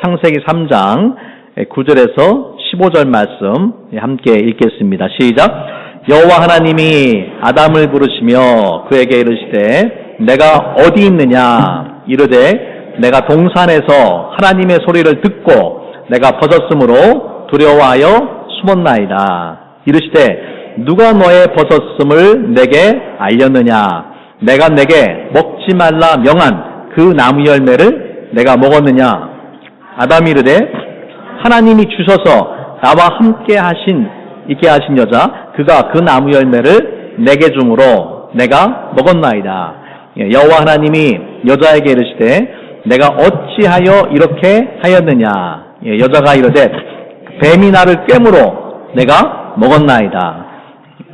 창세기 3장 9절에서 15절 말씀 함께 읽겠습니다. 시작. 여호와 하나님이 아담을 부르시며 그에게 이르시되 내가 어디 있느냐 이르되 내가 동산에서 하나님의 소리를 듣고 내가 벗었으므로 두려워하여 숨었나이다. 이르시되 누가 너의 벗었음을 내게 알렸느냐? 내가 내게 먹지 말라 명한 그 나무 열매를 내가 먹었느냐? 아담이 이르되 하나님이 주셔서 나와 함께 있게 하신 여자 그가 그 나무 열매를 내게 주므로 내가 먹었나이다. 여호와 하나님이 여자에게 이르시되 내가 어찌하여 이렇게 하였느냐? 여자가 이르되 뱀이 나를 꿰므로 내가 먹었나이다.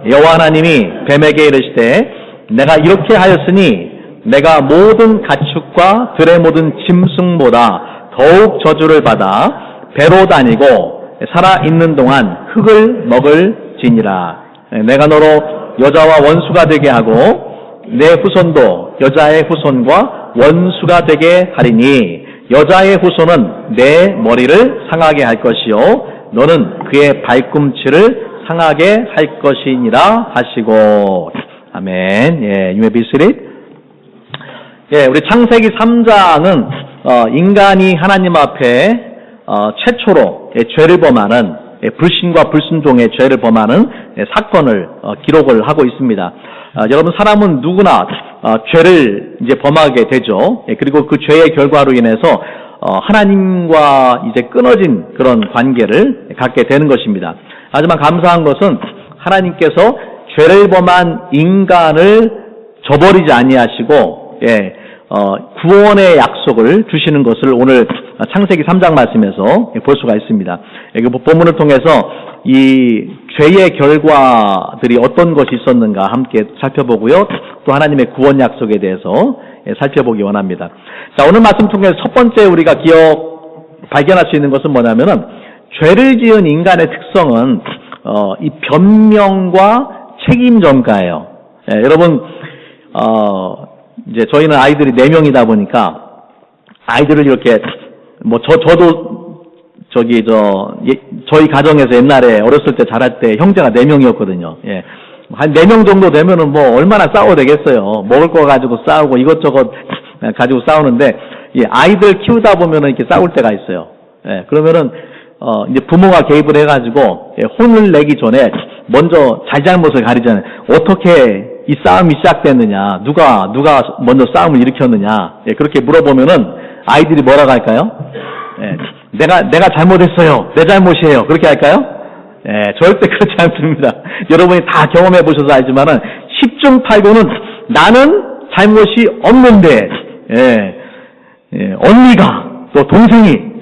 여호와 하나님이 뱀에게 이르시되 내가 이렇게 하였으니 내가 모든 가축과 들의 모든 짐승보다 더욱 저주를 받아 배로 다니고 살아있는 동안 흙을 먹을지니라. 내가 너로 여자와 원수가 되게 하고 내 후손도 여자의 후손과 원수가 되게 하리니 여자의 후손은 내 머리를 상하게 할 것이요 너는 그의 발꿈치를 상하게 할 것이니라 하시고. 아멘. 예, you may be seated. 예, 우리 창세기 3장은 인간이 하나님 앞에 최초로 죄를 범하는 불신과 불순종의 죄를 범하는 사건을 기록을 하고 있습니다. 여러분 사람은 누구나 죄를 이제 범하게 되죠. 그리고 그 죄의 결과로 인해서 하나님과 이제 끊어진 그런 관계를 갖게 되는 것입니다. 하지만 감사한 것은 하나님께서 죄를 범한 인간을 저버리지 아니하시고 구원의 약속을 주시는 것을 오늘 창세기 3장 말씀에서 볼 수가 있습니다. 본문을 통해서 이 죄의 결과들이 어떤 것이 있었는가 함께 살펴보고요. 또 하나님의 구원 약속에 대해서 살펴보기 원합니다. 자, 오늘 말씀 통해서 첫 번째 우리가 발견할 수 있는 것은 뭐냐면은 죄를 지은 인간의 특성은 이 변명과 책임 전가예요. 여러분 이제 저희는 아이들이 4명이다 보니까 아이들을 이렇게 저도 저희 가정에서 옛날에 어렸을 때 자랄 때 형제가 4명이었거든요. 예. 한 4명 정도 되면은 얼마나 싸워도 되겠어요. 먹을 거 가지고 싸우고 이것저것 가지고 싸우는데 아이들 키우다 보면은 이렇게 싸울 때가 있어요. 예. 그러면은 이제 부모가 개입을 해가지고 혼을 내기 전에 먼저 잘잘못을 가리잖아요. 어떻게 이 싸움이 시작됐느냐, 누가 먼저 싸움을 일으켰느냐, 그렇게 물어보면은 아이들이 뭐라고 할까요? 내가 잘못했어요. 내 잘못이에요. 그렇게 할까요? 절대 그렇지 않습니다. 여러분이 다 경험해 보셔서 알지만은 10중 8구는 나는 잘못이 없는데, 언니가 또 동생이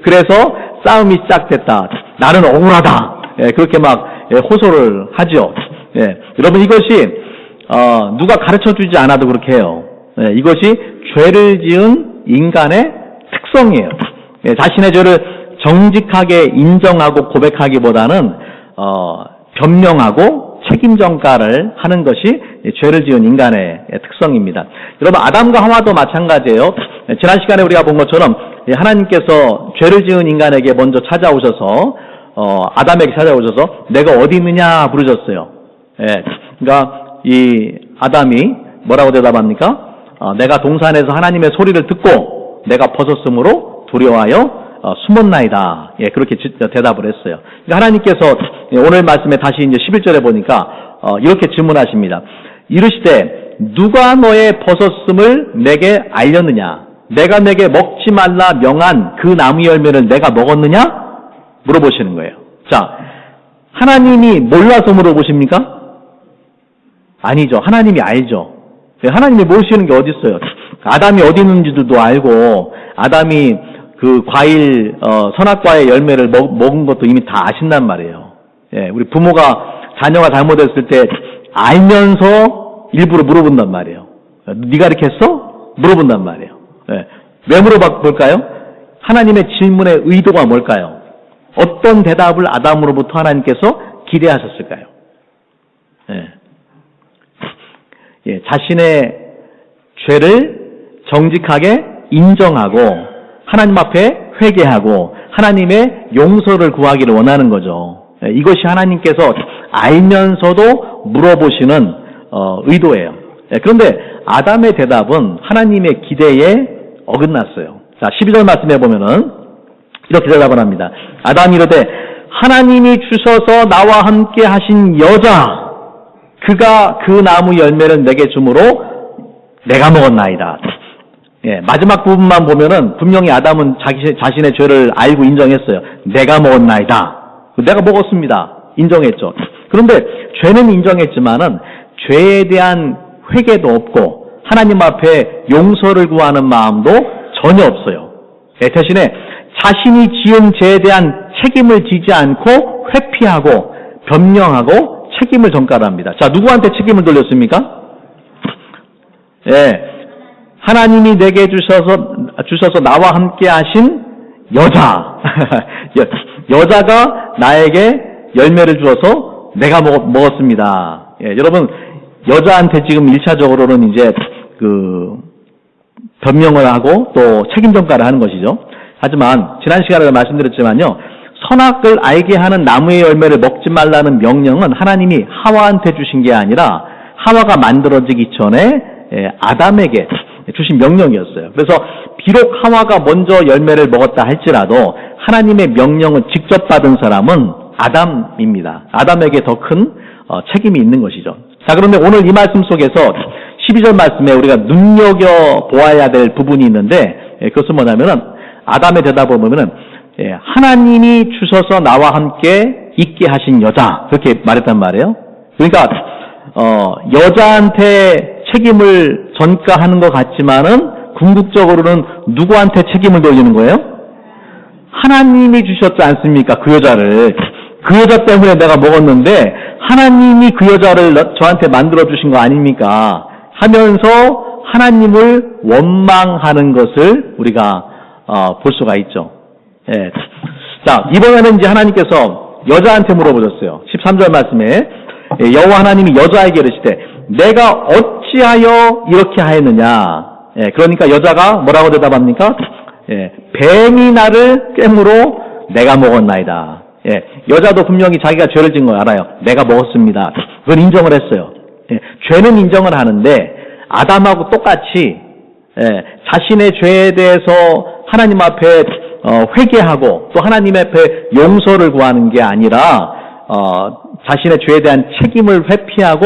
그래서 싸움이 시작됐다. 나는 억울하다. 그렇게 막 호소를 하죠. 여러분 이것이 누가 가르쳐주지 않아도 그렇게 해요. 이것이 죄를 지은 인간의 특성이에요. 자신의 죄를 정직하게 인정하고 고백하기보다는 변명하고 책임 전가를 하는 것이 죄를 지은 인간의 특성입니다. 여러분 아담과 하와도 마찬가지예요. 지난 시간에 우리가 본 것처럼 하나님께서 죄를 지은 인간에게 먼저 찾아오셔서 아담에게 찾아오셔서 내가 어디 있느냐 부르셨어요. 그러니까 이 아담이 뭐라고 대답합니까? 내가 동산에서 하나님의 소리를 듣고 내가 벗었으므로 두려워하여 숨었나이다. 그렇게 대답을 했어요. 그러니까 하나님께서 오늘 말씀에 다시 이제 11절에 보니까 이렇게 질문하십니다. 이르시되 누가 너의 벗었음을 내게 알렸느냐? 내가 내게 먹지 말라 명한 그 나무 열매를 내가 먹었느냐? 물어보시는 거예요. 자, 하나님이 몰라서 물어보십니까? 아니죠. 하나님이 알죠. 하나님이 모르시는 게 어디 있어요? 아담이 어디 있는지도 알고 아담이 그 과일 선악과의 열매를 먹은 것도 이미 다 아신단 말이에요. 우리 부모가 자녀가 잘못했을 때 알면서 일부러 물어본단 말이에요. 네가 이렇게 했어? 물어본단 말이에요. 왜 물어볼까요? 하나님의 질문의 의도가 뭘까요? 어떤 대답을 아담으로부터 하나님께서 기대하셨을까요? 자신의 죄를 정직하게 인정하고 하나님 앞에 회개하고 하나님의 용서를 구하기를 원하는 거죠. 이것이 하나님께서 알면서도 물어보시는 의도예요. 그런데 아담의 대답은 하나님의 기대에 어긋났어요. 자, 12절 말씀해 보면은 이렇게 대답을 합니다. 아담이 이르되 하나님이 주셔서 나와 함께 하신 여자 그가 그 나무 열매를 내게 주므로 내가 먹었나이다. 마지막 부분만 보면은 분명히 아담은 자신의 죄를 알고 인정했어요. 내가 먹었나이다. 내가 먹었습니다. 인정했죠. 그런데 죄는 인정했지만은 죄에 대한 회개도 없고 하나님 앞에 용서를 구하는 마음도 전혀 없어요. 대신에 자신이 지은 죄에 대한 책임을 지지 않고 회피하고 변명하고 책임을 전가합니다. 자, 누구한테 책임을 돌렸습니까? 하나님이 내게 주셔서 나와 함께 하신 여자. 여자가 나에게 열매를 주어서 내가 먹었습니다. 여러분, 여자한테 지금 1차적으로는 이제 변명을 하고 또 책임 전가를 하는 것이죠. 하지만 지난 시간에 말씀드렸지만요. 선악을 알게 하는 나무의 열매를 먹지 말라는 명령은 하나님이 하와한테 주신 게 아니라 하와가 만들어지기 전에 아담에게 주신 명령이었어요. 그래서 비록 하와가 먼저 열매를 먹었다 할지라도 하나님의 명령을 직접 받은 사람은 아담입니다. 아담에게 더 큰 책임이 있는 것이죠. 자, 그런데 오늘 이 말씀 속에서 12절 말씀에 우리가 눈여겨보아야 될 부분이 있는데 그것은 뭐냐면은 아담의 대답을 보면은 하나님이 주셔서 나와 함께 있게 하신 여자 그렇게 말했단 말이에요. 그러니까 여자한테 책임을 전가하는 것 같지만은 궁극적으로는 누구한테 책임을 돌리는 거예요? 하나님이 주셨지 않습니까? 그 여자를. 그 여자 때문에 내가 먹었는데 하나님이 그 여자를 저한테 만들어 주신 거 아닙니까? 하면서 하나님을 원망하는 것을 우리가 볼 수가 있죠. 자, 이번에는 이제 하나님께서 여자한테 물어보셨어요. 13절 말씀에 여호와 하나님이 여자에게 이르시되 내가 어찌하여 이렇게 하였느냐. 그러니까 여자가 뭐라고 대답합니까? 뱀이 나를 꿰므로 내가 먹었나이다. 여자도 분명히 자기가 죄를 지은 걸 알아요. 내가 먹었습니다. 그걸 인정을 했어요. 죄는 인정을 하는데 아담하고 똑같이 자신의 죄에 대해서 하나님 앞에 회개하고 또 하나님 앞에 용서를 구하는 게 아니라 자신의 죄에 대한 책임을 회피하고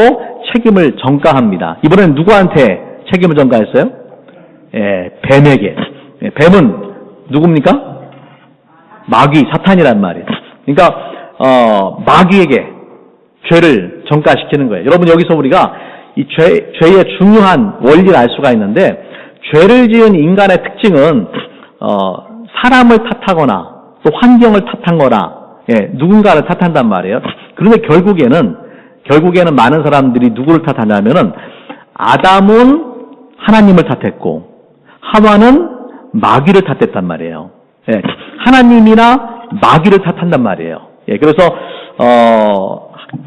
책임을 전가합니다. 이번에는 누구한테 책임을 전가했어요? 뱀에게. 뱀은 누굽니까? 마귀, 사탄이란 말이에요. 그러니까 마귀에게 죄를 전가시키는 거예요. 여러분, 여기서 우리가 이 죄의 중요한 원리를 알 수가 있는데, 죄를 지은 인간의 특징은 사람을 탓하거나 또 환경을 탓한거나 누군가를 탓한단 말이에요. 그런데 결국에는 많은 사람들이 누구를 탓하냐면은 아담은 하나님을 탓했고 하와는 마귀를 탓했단 말이에요. 하나님이나 마귀를 탓한단 말이에요. 그래서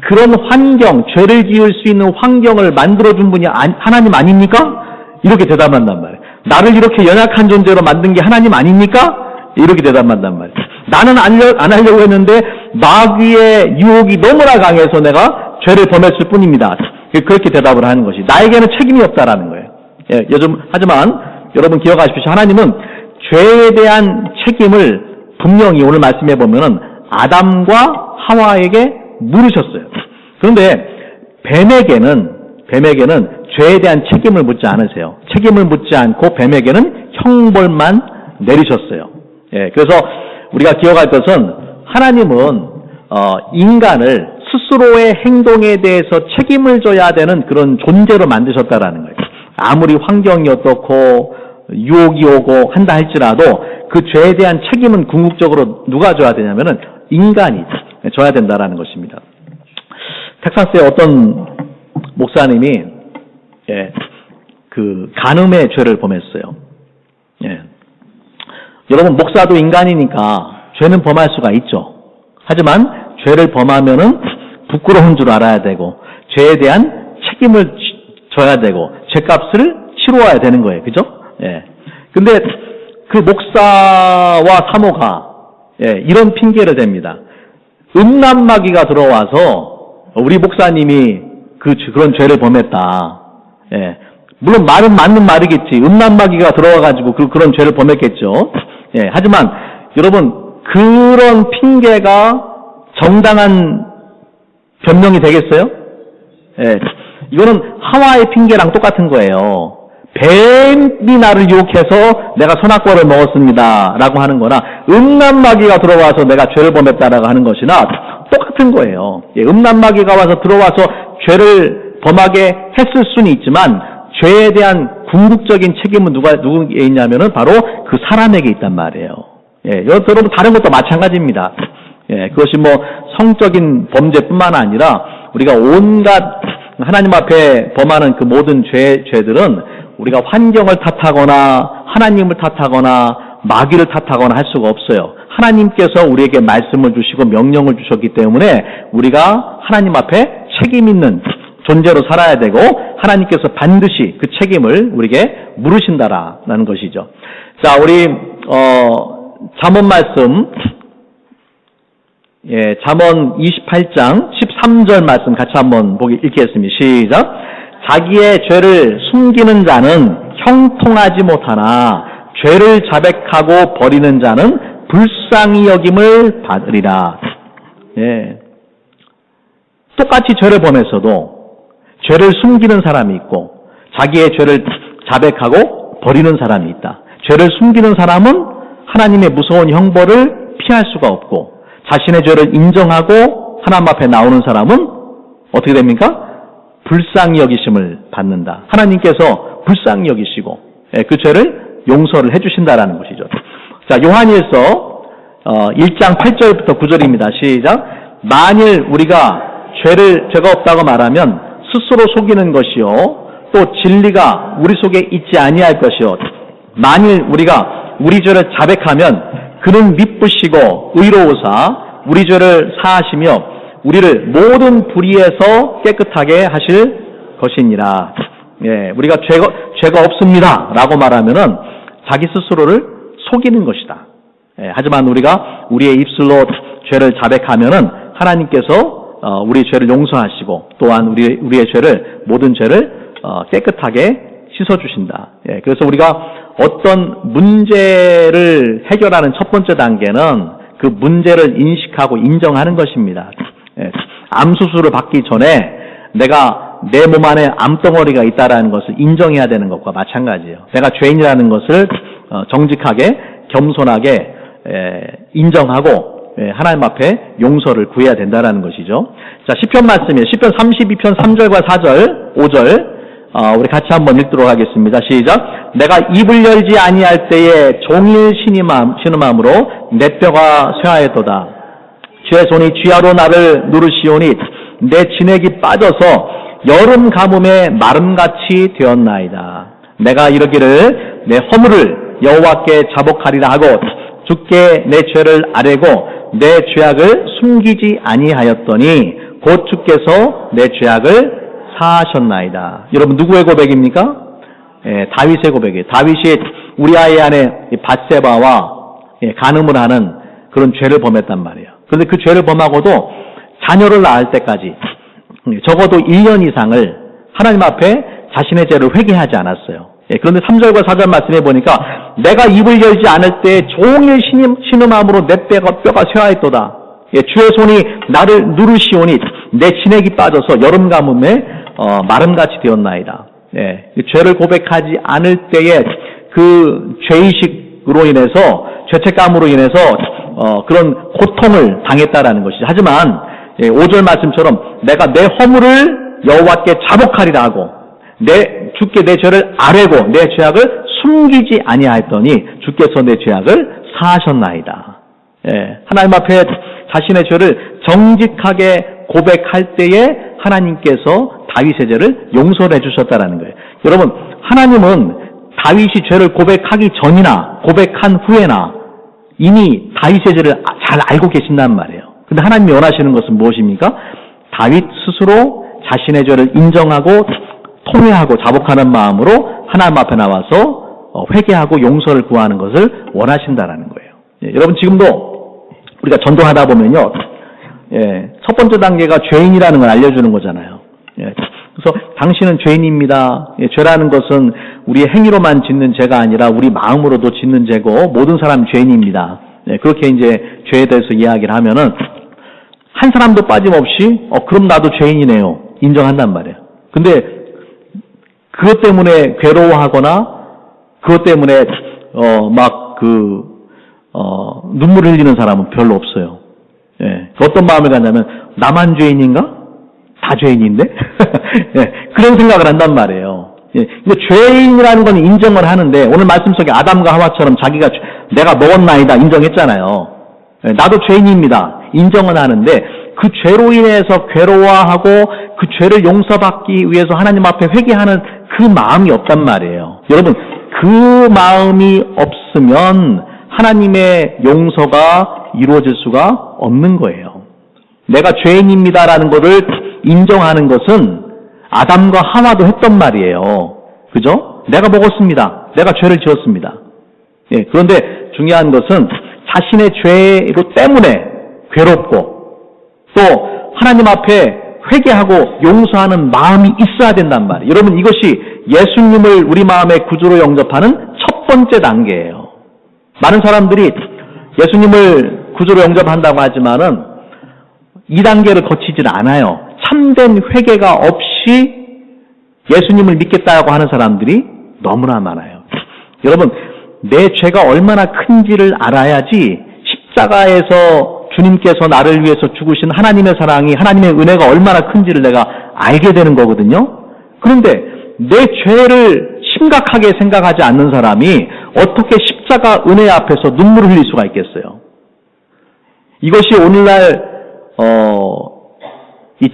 그런 환경, 죄를 지을 수 있는 환경을 만들어준 분이 하나님 아닙니까? 이렇게 대답한단 말이에요. 나를 이렇게 연약한 존재로 만든 게 하나님 아닙니까? 이렇게 대답한단 말이에요. 나는 안 하려고 했는데 마귀의 유혹이 너무나 강해서 내가 죄를 범했을 뿐입니다. 그렇게 대답을 하는 것이 나에게는 책임이 없다라는 거예요. 하지만 여러분 기억하십시오. 하나님은 죄에 대한 책임을 분명히 오늘 말씀해 보면은 아담과 하와에게 물으셨어요. 그런데 뱀에게는 죄에 대한 책임을 묻지 않으세요. 책임을 묻지 않고 뱀에게는 형벌만 내리셨어요. 그래서 우리가 기억할 것은 하나님은 인간을 스스로의 행동에 대해서 책임을 져야 되는 그런 존재로 만드셨다라는 거예요. 아무리 환경이 어떻고 유혹이 오고 한다 할지라도 그 죄에 대한 책임은 궁극적으로 누가 져야 되냐면은 인간이 져야 된다라는 것입니다. 텍사스의 어떤 목사님이 그 간음의 죄를 범했어요. 여러분, 목사도 인간이니까 죄는 범할 수가 있죠. 하지만 죄를 범하면은 부끄러운 줄 알아야 되고 죄에 대한 책임을 져야 되고 죄값을 치러와야 되는 거예요. 그죠? 근데 그 목사와 사모가 이런 핑계를 댑니다. 음란마귀가 들어와서 우리 목사님이 그런 죄를 범했다. 물론 말은 맞는 말이겠지. 음란마귀가 들어와가지고 그런 죄를 범했겠죠. 하지만 여러분 그런 핑계가 정당한 변명이 되겠어요? 이거는 하와의 핑계랑 똑같은 거예요. 뱀이 나를 유혹해서 내가 선악과를 먹었습니다 라고 하는 거나 음란마귀가 들어와서 내가 죄를 범했다라고 하는 것이나 똑같은 거예요. 음란마귀가 와서 들어와서 죄를 범하게 했을 수는 있지만 죄에 대한 궁극적인 책임은 누구에게 있냐면은 바로 그 사람에게 있단 말이에요. 여러분 다른 것도 마찬가지입니다. 그것이 뭐 성적인 범죄뿐만 아니라 우리가 온갖 하나님 앞에 범하는 그 모든 죄들은 우리가 환경을 탓하거나 하나님을 탓하거나 마귀를 탓하거나 할 수가 없어요. 하나님께서 우리에게 말씀을 주시고 명령을 주셨기 때문에 우리가 하나님 앞에 책임 있는 존재로 살아야 되고 하나님께서 반드시 그 책임을 우리에게 물으신다라는 것이죠. 자, 우리 잠언 말씀 잠언 28장 13절 말씀 같이 한번 읽겠습니다. 시작. 자기의 죄를 숨기는 자는 형통하지 못하나 죄를 자백하고 버리는 자는 불쌍히 여김을 받으리라. 똑같이 죄를 범했어도 죄를 숨기는 사람이 있고 자기의 죄를 자백하고 버리는 사람이 있다. 죄를 숨기는 사람은 하나님의 무서운 형벌을 피할 수가 없고 자신의 죄를 인정하고 하나님 앞에 나오는 사람은 어떻게 됩니까? 불쌍히 여기심을 받는다. 하나님께서 불쌍히 여기시고 그 죄를 용서를 해주신다라는 것이죠. 자, 요한일서 1장 8절부터 9절입니다. 시작. 만일 우리가 죄가 없다고 말하면 스스로 속이는 것이요 또 진리가 우리 속에 있지 아니할 것이요 만일 우리가 우리 죄를 자백하면 그는 미쁘시고 의로우사 우리 죄를 사하시며 우리를 모든 불의에서 깨끗하게 하실 것이니라. 우리가 죄가 없습니다 라고 말하면은 자기 스스로를 속이는 것이다. 하지만 우리가 우리의 입술로 죄를 자백하면은 하나님께서 우리 죄를 용서하시고 또한 우리의 죄를 모든 죄를 깨끗하게 씻어주신다. 그래서 우리가 어떤 문제를 해결하는 첫 번째 단계는 그 문제를 인식하고 인정하는 것입니다. 암 수술을 받기 전에 내가 내 몸 안에 암덩어리가 있다라는 것을 인정해야 되는 것과 마찬가지예요. 내가 죄인이라는 것을 정직하게 겸손하게 인정하고 하나님 앞에 용서를 구해야 된다라는 것이죠. 자, 시편 말씀이에요. 시편 32편 3절과 4절, 5절 우리 같이 한번 읽도록 하겠습니다. 시작. 내가 입을 열지 아니할 때에 종일 신음함으로 내 뼈가 쇠하였도다. 주의 손이 쥐하로 나를 누르시오니 내 진액이 빠져서 여름 가뭄에 마름같이 되었나이다. 내가 이르기를 내 허물을 여호와께 자복하리라 하고 주께 내 죄를 아뢰고 내 죄악을 숨기지 아니하였더니 곧 주께서 내 죄악을 사하셨나이다. 여러분 누구의 고백입니까? 다윗의 고백이에요. 다윗이 우리아의 아내 밧세바와 간음을 하는 그런 죄를 범했단 말이에요. 그런데 그 죄를 범하고도 자녀를 낳을 때까지 적어도 1년 이상을 하나님 앞에 자신의 죄를 회개하지 않았어요. 그런데 3절과 4절 말씀해 보니까 내가 입을 열지 않을 때 종일 신음함으로 내 뼈가 쇠하였도다. 주의 손이 나를 누르시오니 내 진액이 빠져서 여름 가뭄에 마름같이 되었나이다. 죄를 고백하지 않을 때에 그 죄의식으로 인해서 죄책감으로 인해서 그런 고통을 당했다라는 것이죠. 하지만 5절 말씀처럼 내가 내 허물을 여호와께 자복하리라 하고 주께 내 죄를 아뢰고 내 죄악을 숨기지 아니하였더니 주께서 내 죄악을 사하셨나이다. 하나님 앞에 자신의 죄를 정직하게 고백할 때에 하나님께서 다윗의 죄를 용서해 주셨다라는 거예요. 여러분, 하나님은 다윗이 죄를 고백하기 전이나 고백한 후에나 이미 다윗의 죄를 잘 알고 계신단 말이에요. 근데 하나님이 원하시는 것은 무엇입니까? 다윗 스스로 자신의 죄를 인정하고 통회하고 자복하는 마음으로 하나님 앞에 나와서 회개하고 용서를 구하는 것을 원하신다라는 거예요. 예, 여러분 지금도 우리가 전도하다 보면요, 예, 첫 번째 단계가 죄인이라는 걸 알려주는 거잖아요. 예, 그래서 당신은 죄인입니다. 예, 죄라는 것은 우리의 행위로만 짓는 죄가 아니라 우리 마음으로도 짓는 죄고 모든 사람 죄인입니다. 예, 그렇게 이제 죄에 대해서 이야기를 하면은 한 사람도 빠짐없이 그럼 나도 죄인이네요. 인정한단 말이에요. 근데 그것 때문에 괴로워하거나 그것 때문에 눈물을 흘리는 사람은 별로 없어요. 예, 어떤 마음을 갖냐면 나만 죄인인가? 다 죄인인데? 예, 그런 생각을 한단 말이에요. 예, 근데 죄인이라는 건 인정을 하는데 오늘 말씀 속에 아담과 하와처럼 자기가 내가 먹었나이다 인정했잖아요. 예, 나도 죄인입니다. 인정은 하는데 그 죄로 인해서 괴로워하고 그 죄를 용서받기 위해서 하나님 앞에 회개하는 그 마음이 없단 말이에요. 여러분, 그 마음이 없으면 하나님의 용서가 이루어질 수가 없는 거예요. 내가 죄인입니다라는 것을 인정하는 것은 아담과 하와도 했던 말이에요. 그죠? 내가 먹었습니다. 내가 죄를 지었습니다. 예, 그런데 중요한 것은 자신의 죄로 때문에 괴롭고 또 하나님 앞에 회개하고 용서하는 마음이 있어야 된단 말이에요. 여러분, 이것이 예수님을 우리 마음의 구주로 영접하는 첫 번째 단계예요. 많은 사람들이 예수님을 구주로 영접한다고 하지만은 2단계를 거치질 않아요. 참된 회개가 없이 예수님을 믿겠다고 하는 사람들이 너무나 많아요. 여러분, 내 죄가 얼마나 큰지를 알아야지 십자가에서 주님께서 나를 위해서 죽으신 하나님의 사랑이, 하나님의 은혜가 얼마나 큰지를 내가 알게 되는 거거든요. 그런데 내 죄를 심각하게 생각하지 않는 사람이 어떻게 십자가 은혜 앞에서 눈물을 흘릴 수가 있겠어요? 이것이 오늘날 이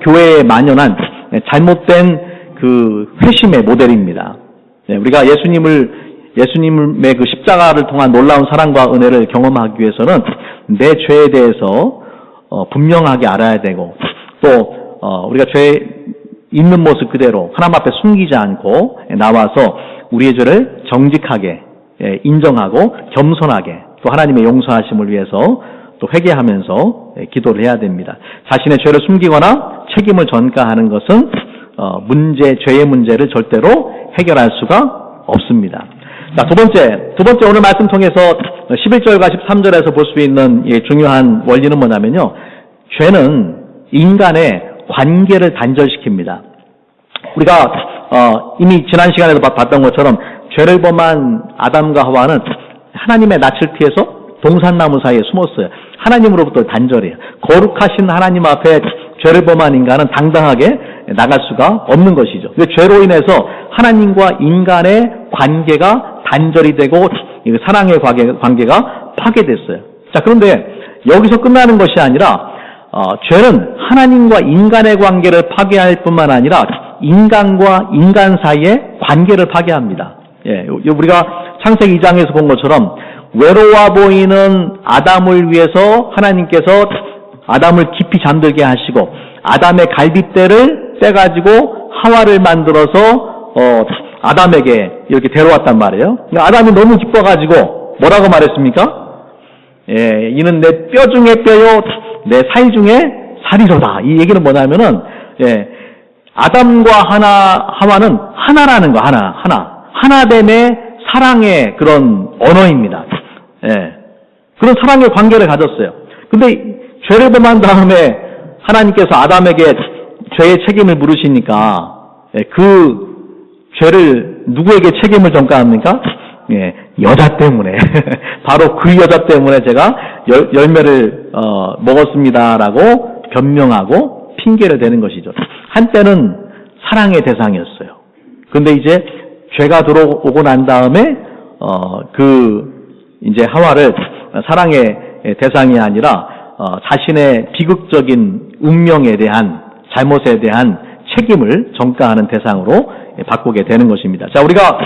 교회에 만연한 잘못된 그 회심의 모델입니다. 우리가 예수님의 그 십자가를 통한 놀라운 사랑과 은혜를 경험하기 위해서는 내 죄에 대해서 분명하게 알아야 되고 또 우리가 죄에 있는 모습 그대로 하나님 앞에 숨기지 않고 나와서 우리의 죄를 정직하게 인정하고 겸손하게 또 하나님의 용서하심을 위해서 또 회개하면서 기도를 해야 됩니다. 자신의 죄를 숨기거나 책임을 전가하는 것은 죄의 문제를 절대로 해결할 수가 없습니다. 자, 두 번째 오늘 말씀 통해서 11절과 13절에서 볼 수 있는 중요한 원리는 뭐냐면요. 죄는 인간의 관계를 단절시킵니다. 우리가 이미 지난 시간에도 봤던 것처럼 죄를 범한 아담과 하와는 하나님의 낯을 피해서 동산나무 사이에 숨었어요. 하나님으로부터 단절이에요. 거룩하신 하나님 앞에 죄를 범한 인간은 당당하게 나갈 수가 없는 것이죠. 죄로 인해서 하나님과 인간의 관계가 단절이 되고 사랑의 관계가 파괴됐어요. 자, 그런데 여기서 끝나는 것이 아니라 죄는 하나님과 인간의 관계를 파괴할 뿐만 아니라 인간과 인간 사이의 관계를 파괴합니다. 예, 우리가 창세기 2장에서 본 것처럼 외로워 보이는 아담을 위해서 하나님께서 아담을 깊이 잠들게 하시고 아담의 갈빗대를 떼가지고 하와를 만들어서 아담에게 이렇게 데려왔단 말이에요. 아담이 너무 기뻐가지고 뭐라고 말했습니까? 예, 이는 내 뼈 중에 뼈요 내 살 중에 살이로다. 이 얘기는 뭐냐면은 아담과 하와는 하나라는 거, 하나됨의 사랑의 그런 언어입니다. 예, 그런 사랑의 관계를 가졌어요. 근데 죄를 범한 다음에 하나님께서 아담에게 죄의 책임을 물으시니까 그 죄를 누구에게 책임을 전가합니까? 예, 여자 때문에 바로 그 여자 때문에 제가 열매를 먹었습니다라고 변명하고 핑계를 대는 것이죠. 한때는 사랑의 대상이었어요. 근데 이제 죄가 들어오고 난 다음에 이제 하와를 사랑의 대상이 아니라 자신의 비극적인 운명에 대한 잘못에 대한 책임을 전가하는 대상으로 바꾸게 되는 것입니다. 자, 우리가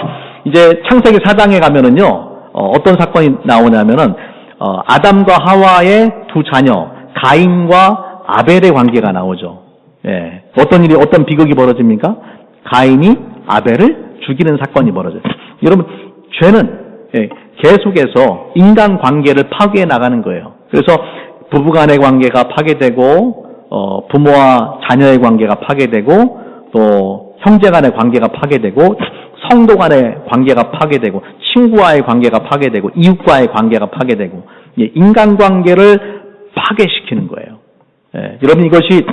이제 창세기 4장에 가면은요, 어떤 사건이 나오냐면은, 아담과 하와의 두 자녀, 가인과 아벨의 관계가 나오죠. 예. 어떤 비극이 벌어집니까? 가인이 아벨을 죽이는 사건이 벌어져요. 여러분, 죄는 계속해서 인간관계를 파괴해 나가는 거예요. 그래서 부부간의 관계가 파괴되고 부모와 자녀의 관계가 파괴되고 또 형제간의 관계가 파괴되고 성도 간의 관계가 파괴되고 친구와의 관계가 파괴되고 이웃과의 관계가 파괴되고 인간관계를 파괴시키는 거예요. 여러분, 이것이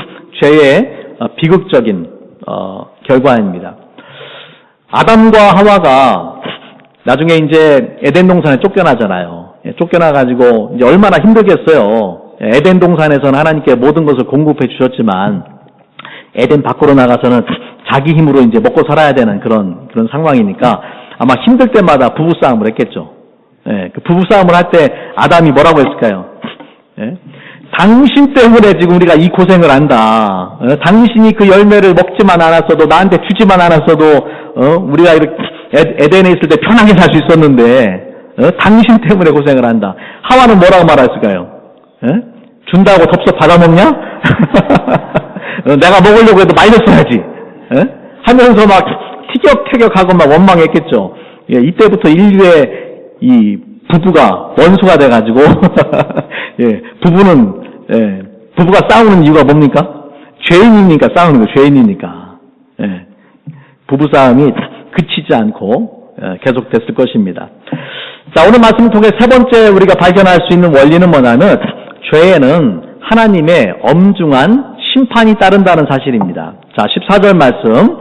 죄의 비극적인 결과입니다. 아담과 하와가 나중에 이제 에덴 동산에 쫓겨나잖아요. 쫓겨나가지고 이제 얼마나 힘들겠어요. 에덴 동산에서는 하나님께 모든 것을 공급해 주셨지만 에덴 밖으로 나가서는 자기 힘으로 이제 먹고 살아야 되는 그런 상황이니까 아마 힘들 때마다 부부싸움을 했겠죠. 그 부부싸움을 할 때 아담이 뭐라고 했을까요? 당신 때문에 지금 우리가 이 고생을 한다. 당신이 그 열매를 먹지만 않았어도, 나한테 주지만 않았어도, 우리가 이렇게 에덴에 있을 때 편하게 살 수 있었는데, 당신 때문에 고생을 한다. 하와는 뭐라고 말했을까요? 준다고 덥석 받아먹냐? 내가 먹으려고 해도 말렸어야지. 하면서 막 티격태격하고 막 원망했겠죠. 이때부터 인류의 이 부부가 원수가 돼가지고, 부부가 싸우는 이유가 뭡니까? 죄인이니까 싸우는 거예요. 죄인이니까. 부부싸움이 그치지 않고 계속됐을 것입니다. 자, 오늘 말씀을 통해 세 번째 우리가 발견할 수 있는 원리는 뭐냐면, 죄에는 하나님의 엄중한 심판이 따른다는 사실입니다. 자, 14절 말씀,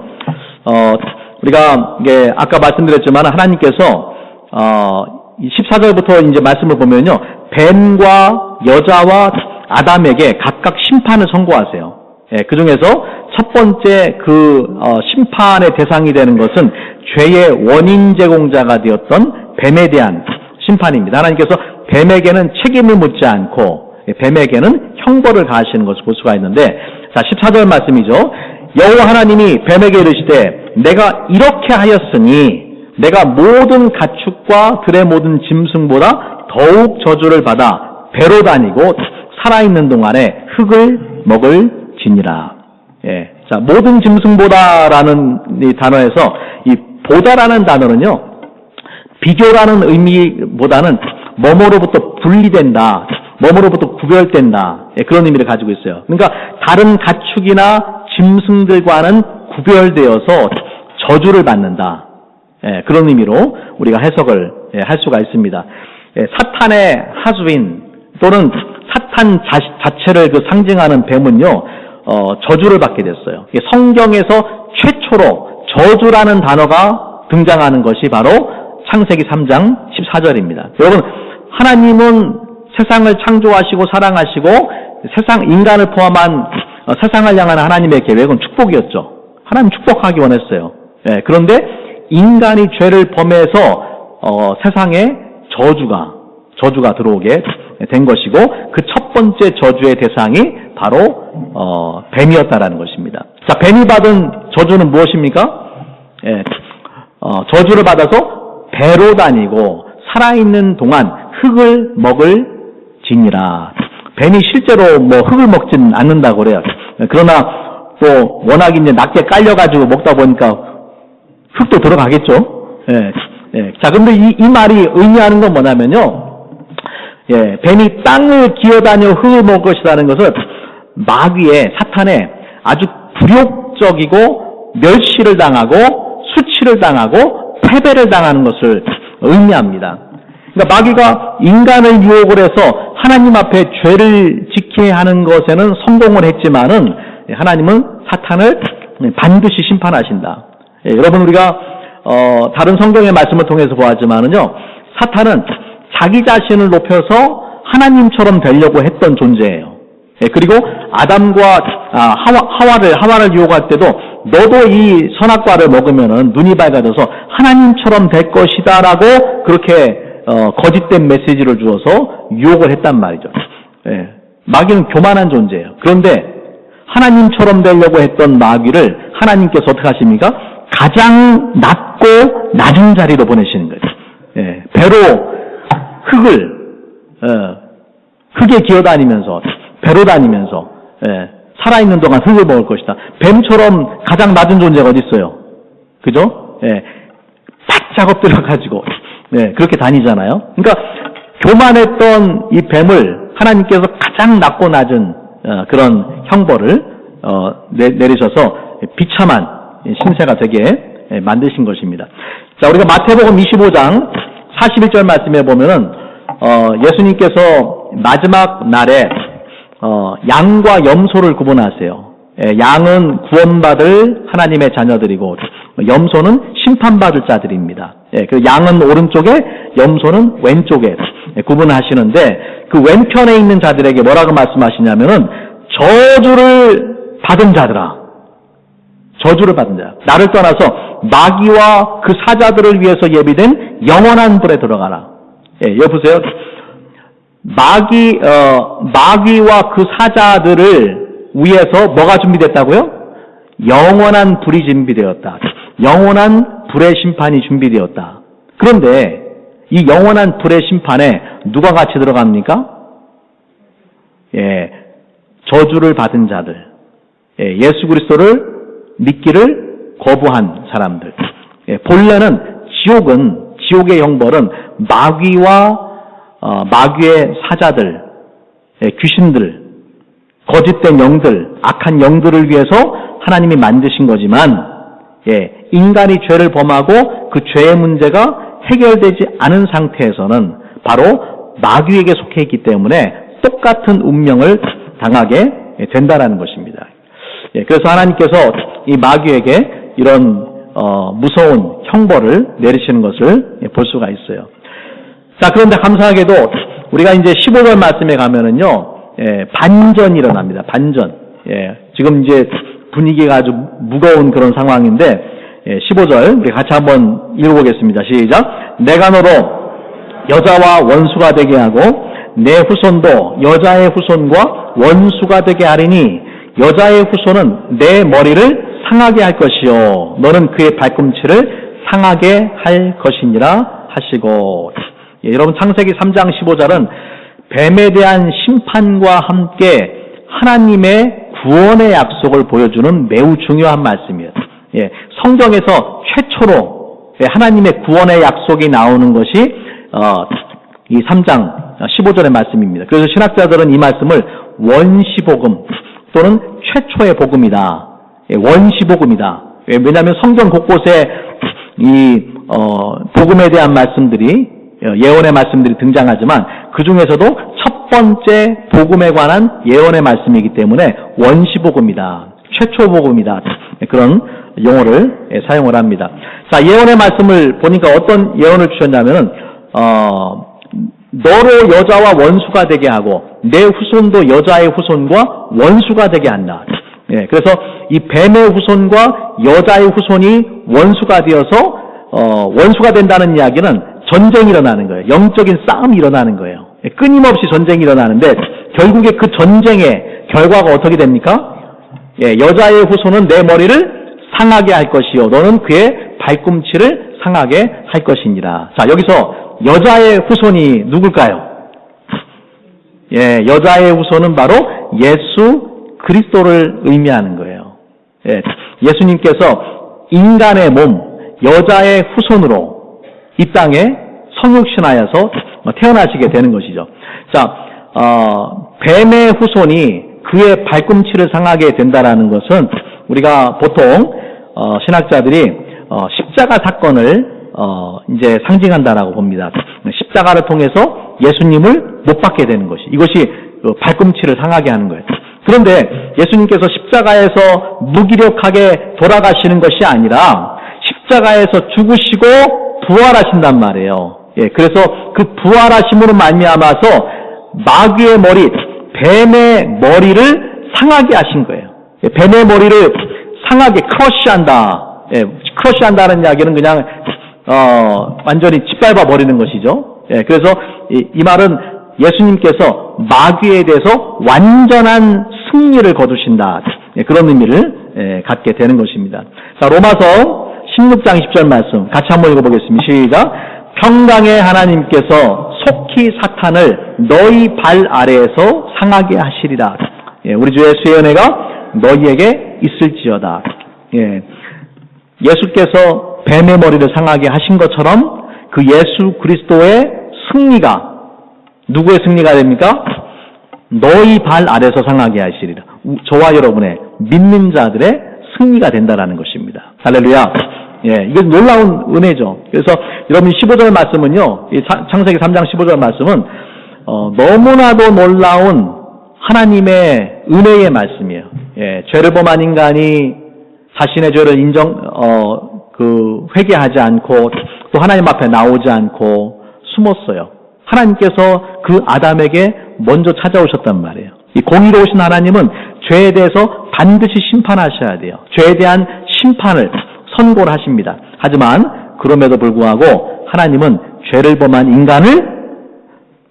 우리가 이게 아까 말씀드렸지만 하나님께서 14절부터 이제 말씀을 보면요, 뱀과 여자와 아담에게 각각 심판을 선고하세요. 그 중에서 첫 번째 심판의 대상이 되는 것은 죄의 원인 제공자가 되었던 뱀에 대한 심판입니다. 하나님께서 뱀에게는 책임을 묻지 않고 뱀에게는 형벌을 가하시는 것을 볼 수가 있는데, 자, 14절 말씀이죠. 여호와 하나님이 뱀에게 이르시되 내가 이렇게 하였으니 내가 모든 가축과 들의 모든 짐승보다 더욱 저주를 받아 배로 다니고 살아있는 동안에 흙을 먹을지니라. 자, 모든 짐승보다라는 이 단어에서 이 보다라는 단어는요, 비교라는 의미보다는 뭐뭐로부터 분리된다, 뭐뭐로부터 구별된다, 그런 의미를 가지고 있어요. 그러니까 다른 가축이나 짐승들과는 구별되어서 저주를 받는다, 그런 의미로 우리가 해석을 할 수가 있습니다. 사탄의 하수인 또는 사탄 자체를 상징하는 뱀은요, 저주를 받게 됐어요. 성경에서 최초로 저주라는 단어가 등장하는 것이 바로 창세기 3장 14절입니다. 여러분, 하나님은 세상을 창조하시고 사랑하시고 인간을 포함한 세상을 향한 하나님의 계획은 축복이었죠. 하나님 축복하기 원했어요. 그런데 인간이 죄를 범해서 세상에 저주가 들어오게 된 것이고, 그 첫 번째 저주의 대상이 바로 뱀이었다라는 것입니다. 자, 뱀이 받은 저주는 무엇입니까? 저주를 받아서 배로 다니고 살아있는 동안 흙을 먹을지니라. 뱀이 실제로 흙을 먹진 않는다고 그래요. 그러나 또 워낙 이제 낮게 깔려가지고 먹다 보니까 흙도 들어가겠죠. 자, 근데 이 말이 의미하는 건 뭐냐면요, 뱀이 땅을 기어다녀 흙을 먹을 것이라는 것은 마귀의, 사탄의 아주 굴욕적이고 멸시를 당하고 수치를 당하고 패배를 당하는 것을 의미합니다. 그러니까 마귀가 인간을 유혹을 해서 하나님 앞에 죄를 지켜야 하는 것에는 성공을 했지만은 하나님은 사탄을 반드시 심판하신다. 여러분, 우리가 다른 성경의 말씀을 통해서 보았지만은요, 사탄은 자기 자신을 높여서 하나님처럼 되려고 했던 존재예요. 그리고 아담과 하와를 유혹할 때도 너도 이 선악과를 먹으면은 눈이 밝아져서 하나님처럼 될 것이다라고 그렇게 거짓된 메시지를 주어서 유혹을 했단 말이죠. 마귀는 교만한 존재예요. 그런데 하나님처럼 되려고 했던 마귀를 하나님께서 어떻게 하십니까? 가장 낮고 낮은 자리로 보내시는 거예요. 배로 흙에 기어다니면서, 배로 다니면서, 살아있는 동안 흙을 먹을 것이다. 뱀처럼 가장 낮은 존재가 어디 있어요? 그죠? 예, 바짝 엎드려가지고, 예, 그렇게 다니잖아요. 그러니까, 교만했던 이 뱀을 하나님께서 가장 낮고 낮은, 그런 형벌을, 내리셔서 비참한 신세가 되게 만드신 것입니다. 자, 우리가 마태복음 25장 41절 말씀에 보면은, 예수님께서 마지막 날에, 양과 염소를 구분하세요. 양은 구원받을 하나님의 자녀들이고 염소는 심판받을 자들입니다. 그 양은 오른쪽에 염소는 왼쪽에 구분하시는데 그 왼편에 있는 자들에게 뭐라고 말씀하시냐면은 저주를 받은 자들아. 저주를 받은 자. 나를 떠나서 마귀와 그 사자들을 위해서 예비된 영원한 불에 들어가라. 여보세요. 마귀와 그 사자들을 위해서 뭐가 준비됐다고요? 영원한 불이 준비되었다. 영원한 불의 심판이 준비되었다. 그런데 이 영원한 불의 심판에 누가 같이 들어갑니까? 저주를 받은 자들. 예수 그리스도를 믿기를 거부한 사람들. 본래는 지옥의 형벌은 마귀의 사자들, 귀신들, 거짓된 영들, 악한 영들을 위해서 하나님이 만드신 거지만, 인간이 죄를 범하고 그 죄의 문제가 해결되지 않은 상태에서는 바로 마귀에게 속해 있기 때문에 똑같은 운명을 당하게 된다라는 것입니다. 그래서 하나님께서 이 마귀에게 이런 무서운 형벌을 내리시는 것을 볼 수가 있어요. 자, 그런데 감사하게도 우리가 이제 15절 말씀에 가면은요, 반전이 일어납니다. 반전. 지금 이제 분위기가 아주 무거운 그런 상황인데, 15절 우리 같이 한번 읽어보겠습니다. 시작. 내가 너로 여자와 원수가 되게 하고 내 후손도 여자의 후손과 원수가 되게 하리니 여자의 후손은 내 머리를 상하게 할 것이요 너는 그의 발꿈치를 상하게 할 것이니라 하시고. 여러분 창세기 3장 15절은 뱀에 대한 심판과 함께 하나님의 구원의 약속을 보여주는 매우 중요한 말씀이에요. 성경에서 최초로 하나님의 구원의 약속이 나오는 것이 이 3장 15절의 말씀입니다. 그래서 신학자들은 이 말씀을 원시복음 또는 최초의 복음이다. 원시복음이다. 왜냐하면 성경 곳곳에 이 복음에 대한 말씀들이 예언의 말씀들이 등장하지만 그 중에서도 첫 번째 복음에 관한 예언의 말씀이기 때문에 원시복음이다. 최초 복음이다. 그런 용어를 사용을 합니다. 자, 예언의 말씀을 보니까 어떤 예언을 주셨냐면은 너로 여자와 원수가 되게 하고 내 후손도 여자의 후손과 원수가 되게 한다. 그래서 이 뱀의 후손과 여자의 후손이 원수가 되어서 원수가 된다는 이야기는 전쟁이 일어나는 거예요. 영적인 싸움이 일어나는 거예요. 끊임없이 전쟁이 일어나는데 결국에 그 전쟁의 결과가 어떻게 됩니까? 여자의 후손은 내 머리를 상하게 할 것이요 너는 그의 발꿈치를 상하게 할 것이니라. 자, 여기서 여자의 후손이 누굴까요? 여자의 후손은 바로 예수 그리스도를 의미하는 거예요. 예수님께서 인간의 몸, 여자의 후손으로 이 땅에 성육신하여서 태어나시게 되는 것이죠. 자, 뱀의 후손이 그의 발꿈치를 상하게 된다라는 것은 우리가 보통 신학자들이 십자가 사건을 이제 상징한다라고 봅니다. 십자가를 통해서 예수님을 못 박게 되는 것이 이것이 발꿈치를 상하게 하는 거예요. 그런데 예수님께서 십자가에서 무기력하게 돌아가시는 것이 아니라 십자가에서 죽으시고 부활하신단 말이에요. 그래서 그 부활하심으로 말미암아서 마귀의 머리, 뱀의 머리를 상하게 하신 거예요. 뱀의 머리를 상하게 크러쉬한다. 크러쉬한다는 이야기는 그냥 완전히 짓밟아 버리는 것이죠. 그래서 이 말은 예수님께서 마귀에 대해서 완전한 승리를 거두신다. 그런 의미를 갖게 되는 것입니다. 자, 로마서 16장 20절 말씀 같이 한번 읽어보겠습니다. 시작. 평강의 하나님께서 속히 사탄을 너희 발 아래에서 상하게 하시리라. 우리 주 예수의 은혜가 너희에게 있을지어다. 예수께서 뱀의 머리를 상하게 하신 것처럼 그 예수 그리스도의 승리가 누구의 승리가 됩니까? 너희 발 아래서 상하게 하시리라. 저와 여러분의 믿는 자들의 승리가 된다라는 것입니다. 할렐루야. 예, 이게 놀라운 은혜죠. 그래서 여러분 15절 말씀은요, 이 창세기 3장 15절 말씀은 너무나도 놀라운 하나님의 은혜의 말씀이에요. 예, 죄를 범한 인간이 자신의 죄를 회개하지 않고 또 하나님 앞에 나오지 않고 숨었어요. 하나님께서 그 아담에게 먼저 찾아오셨단 말이에요. 이 공의로우신 하나님은 죄에 대해서 반드시 심판하셔야 돼요. 죄에 대한 심판을 선고를 하십니다. 하지만 그럼에도 불구하고 하나님은 죄를 범한 인간을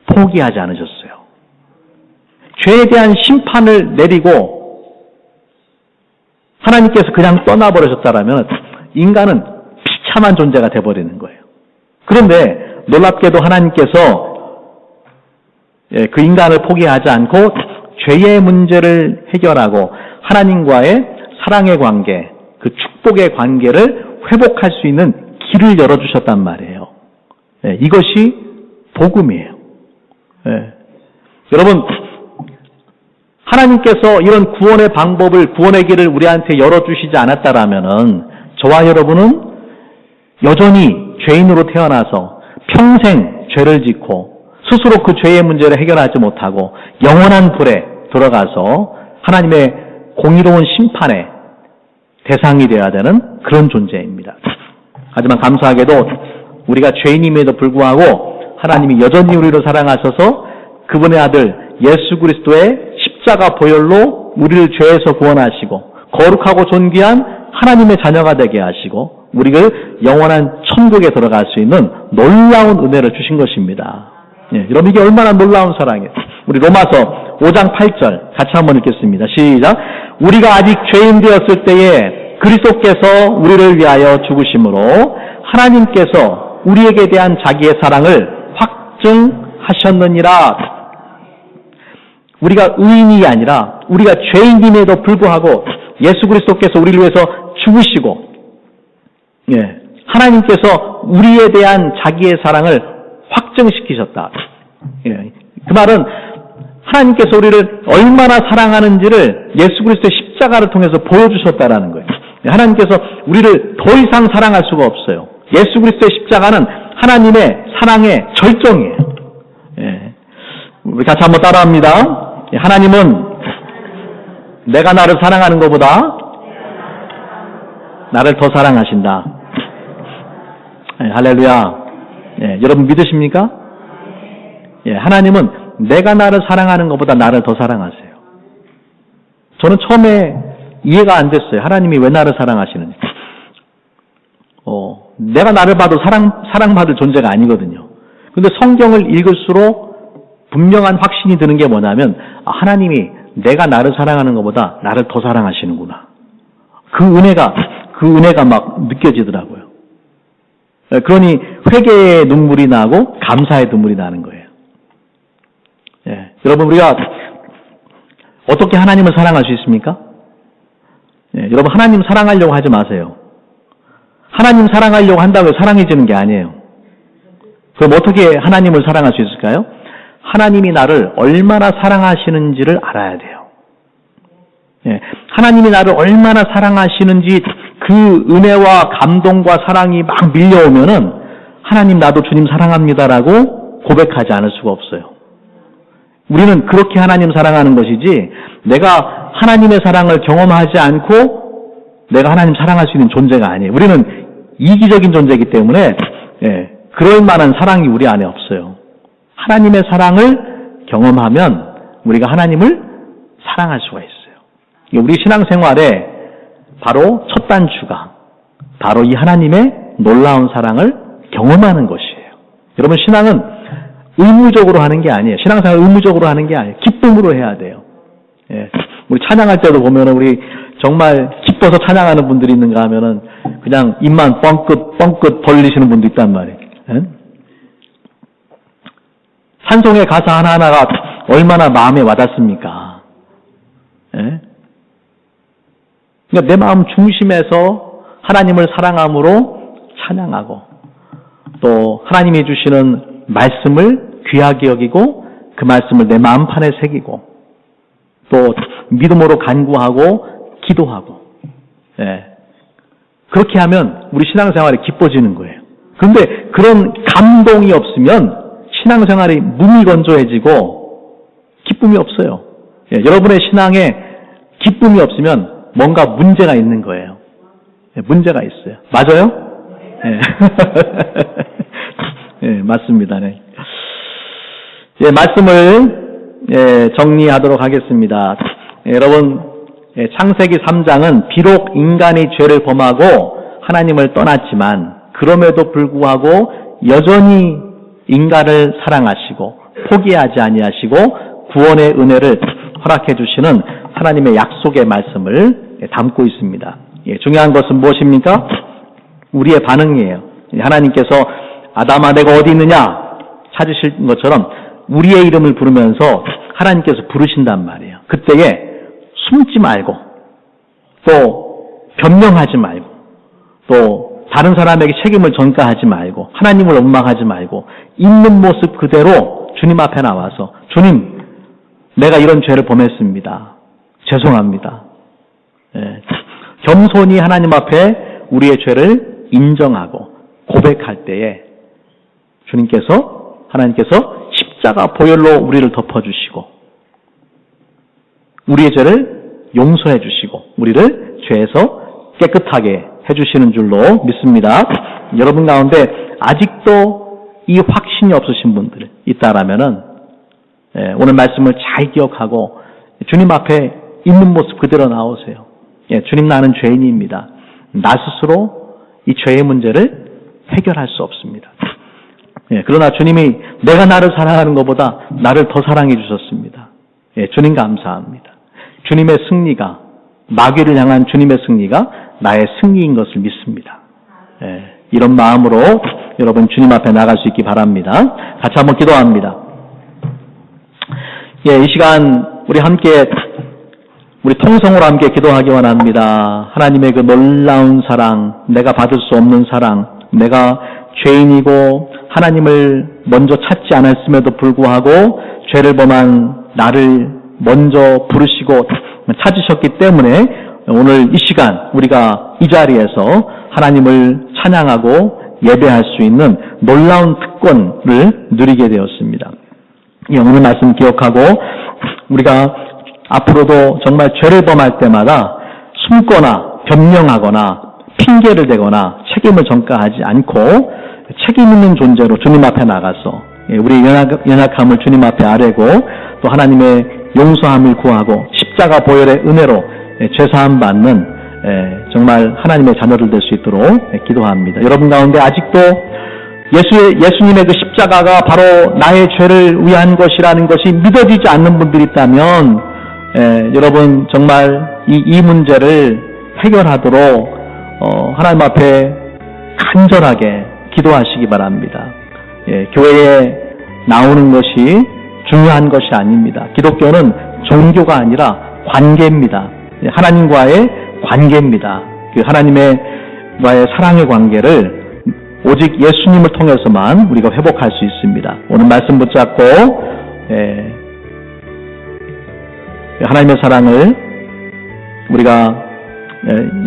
포기하지 않으셨어요. 죄에 대한 심판을 내리고 하나님께서 그냥 떠나버리셨다라면 인간은 비참한 존재가 돼버리는 거예요. 그런데 놀랍게도 하나님께서 그 인간을 포기하지 않고 죄의 문제를 해결하고 하나님과의 사랑의 관계, 그 축복의 관계를 회복할 수 있는 길을 열어주셨단 말이에요. 이것이 복음이에요. 여러분, 하나님께서 이런 구원의 방법을, 구원의 길을 우리한테 열어주시지 않았다라면은 저와 여러분은 여전히 죄인으로 태어나서 평생 죄를 짓고 스스로 그 죄의 문제를 해결하지 못하고 영원한 불에 들어가서 하나님의 공의로운 심판의 대상이 되어야 되는 그런 존재입니다. 하지만 감사하게도 우리가 죄인임에도 불구하고 하나님이 여전히 우리를 사랑하셔서 그분의 아들 예수 그리스도의 십자가 보혈로 우리를 죄에서 구원하시고 거룩하고 존귀한 하나님의 자녀가 되게 하시고 우리를 영원한 천국에 들어갈 수 있는 놀라운 은혜를 주신 것입니다. 예, 여러분 이게 얼마나 놀라운 사랑이에요. 우리 로마서 5장 8절 같이 한번 읽겠습니다. 시작. 우리가 아직 죄인 되었을 때에 그리스도께서 우리를 위하여 죽으심으로 하나님께서 우리에게 대한 자기의 사랑을 확증하셨느니라. 우리가 의인이 아니라 우리가 죄인임에도 불구하고 예수 그리스도께서 우리를 위해서 죽으시고 하나님께서 우리에 대한 자기의 사랑을 확증시키셨다. 그 말은 하나님께서 우리를 얼마나 사랑하는지를 예수 그리스도의 십자가를 통해서 보여주셨다라는 거예요. 하나님께서 우리를 더 이상 사랑할 수가 없어요. 예수 그리스도의 십자가는 하나님의 사랑의 절정이에요. 우리 같이 한번 따라합니다. 하나님은 내가 나를 사랑하는 것보다 나를 더 사랑하신다. 할렐루야. 여러분 믿으십니까? 하나님은 내가 나를 사랑하는 것보다 나를 더 사랑하세요. 저는 처음에 이해가 안 됐어요. 하나님이 왜 나를 사랑하시는지. 내가 나를 봐도 사랑받을 존재가 아니거든요. 근데 성경을 읽을수록 분명한 확신이 드는 게 뭐냐면 하나님이 내가 나를 사랑하는 것보다 나를 더 사랑하시는구나. 그 은혜가 막 느껴지더라고요. 그러니 회개의 눈물이 나고 감사의 눈물이 나는 거예요. 여러분 우리가 어떻게 하나님을 사랑할 수 있습니까? 여러분 하나님 사랑하려고 하지 마세요. 하나님 사랑하려고 한다고 사랑해지는 게 아니에요. 그럼 어떻게 하나님을 사랑할 수 있을까요? 하나님이 나를 얼마나 사랑하시는지를 알아야 돼요. 하나님이 나를 얼마나 사랑하시는지 그 은혜와 감동과 사랑이 막 밀려오면은 하나님 나도 주님 사랑합니다라고 고백하지 않을 수가 없어요. 우리는 그렇게 하나님 사랑하는 것이지 내가 하나님의 사랑을 경험하지 않고 내가 하나님 사랑할 수 있는 존재가 아니에요. 우리는 이기적인 존재이기 때문에 그럴 만한 사랑이 우리 안에 없어요. 하나님의 사랑을 경험하면 우리가 하나님을 사랑할 수가 있어요. 우리 신앙생활에 바로 첫 단추가 바로 이 하나님의 놀라운 사랑을 경험하는 것이에요. 여러분 신앙은 의무적으로 하는 게 아니에요. 신앙생활 의무적으로 하는 게 아니에요. 기쁨으로 해야 돼요. 우리 찬양할 때도 보면은 우리 정말 기뻐서 찬양하는 분들이 있는가 하면은 그냥 입만 뻥끗 벌리시는 분도 있단 말이에요. 찬송의 가사 하나하나가 얼마나 마음에 와닿습니까? 그러니까 내 마음 중심에서 하나님을 사랑함으로 찬양하고 또 하나님이 주시는 말씀을 귀하게 여기고 그 말씀을 내 마음판에 새기고 또 믿음으로 간구하고 기도하고 그렇게 하면 우리 신앙생활이 기뻐지는 거예요. 그런데 그런 감동이 없으면 신앙생활이 무미건조해지고 기쁨이 없어요. 여러분의 신앙에 기쁨이 없으면 뭔가 문제가 있는 거예요. 문제가 있어요. 맞아요? 맞습니다. 네. 말씀을 정리하도록 하겠습니다. 여러분, 창세기 3장은 비록 인간이 죄를 범하고 하나님을 떠났지만 그럼에도 불구하고 여전히 인간을 사랑하시고 포기하지 아니하시고 구원의 은혜를 허락해 주시는 하나님의 약속의 말씀을 담고 있습니다. 중요한 것은 무엇입니까? 우리의 반응이에요. 하나님께서 아담아 내가 어디 있느냐 찾으실 것처럼 우리의 이름을 부르면서 하나님께서 부르신단 말이에요. 그때에 숨지 말고 또 변명하지 말고 또 다른 사람에게 책임을 전가하지 말고 하나님을 원망하지 말고 있는 모습 그대로 주님 앞에 나와서 주님 내가 이런 죄를 범했습니다. 죄송합니다. 겸손히 하나님 앞에 우리의 죄를 인정하고 고백할 때에 하나님께서 십자가 보혈로 우리를 덮어주시고 우리의 죄를 용서해 주시고 우리를 죄에서 깨끗하게 해주시는 줄로 믿습니다. 여러분 가운데 아직도 이 확신이 없으신 분들 있다라면은 오늘 말씀을 잘 기억하고 주님 앞에 있는 모습 그대로 나오세요. 주님 나는 죄인입니다. 나 스스로 이 죄의 문제를 해결할 수 없습니다. 그러나 주님이 내가 나를 사랑하는 것보다 나를 더 사랑해 주셨습니다. 주님 감사합니다. 주님의 승리가 마귀를 향한 주님의 승리가 나의 승리인 것을 믿습니다. 이런 마음으로 여러분 주님 앞에 나갈 수 있기 바랍니다. 같이 한번 기도합니다. 이 시간 우리 함께 우리 통성으로 함께 기도하기 원합니다. 하나님의 그 놀라운 사랑, 내가 받을 수 없는 사랑, 내가 죄인이고 하나님을 먼저 찾지 않았음에도 불구하고 죄를 범한 나를 먼저 부르시고 찾으셨기 때문에 오늘 이 시간 우리가 이 자리에서 하나님을 찬양하고 예배할 수 있는 놀라운 특권을 누리게 되었습니다. 오늘 말씀 기억하고 우리가 앞으로도 정말 죄를 범할 때마다 숨거나 변명하거나 핑계를 대거나 책임을 전가하지 않고 책임 있는 존재로 주님 앞에 나가서 우리의 연약함을 주님 앞에 아뢰고 또 하나님의 용서함을 구하고 십자가 보혈의 은혜로 죄사함 받는 정말 하나님의 자녀들 될 수 있도록 기도합니다. 여러분 가운데 아직도 예수님의 그 십자가가 바로 나의 죄를 위한 것이라는 것이 믿어지지 않는 분들이 있다면 여러분 정말 이 문제를 해결하도록 하나님 앞에 간절하게 기도하시기 바랍니다. 교회에 나오는 것이 중요한 것이 아닙니다. 기독교는 종교가 아니라 관계입니다. 하나님과의 관계입니다. 그 하나님과의 사랑의 관계를 오직 예수님을 통해서만 우리가 회복할 수 있습니다. 오늘 말씀 붙잡고 하나님의 사랑을 우리가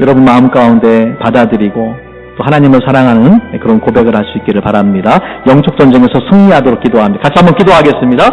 여러분 마음 가운데 받아들이고 또 하나님을 사랑하는 그런 고백을 할 수 있기를 바랍니다. 영적 전쟁에서 승리하도록 기도합니다. 같이 한번 기도하겠습니다.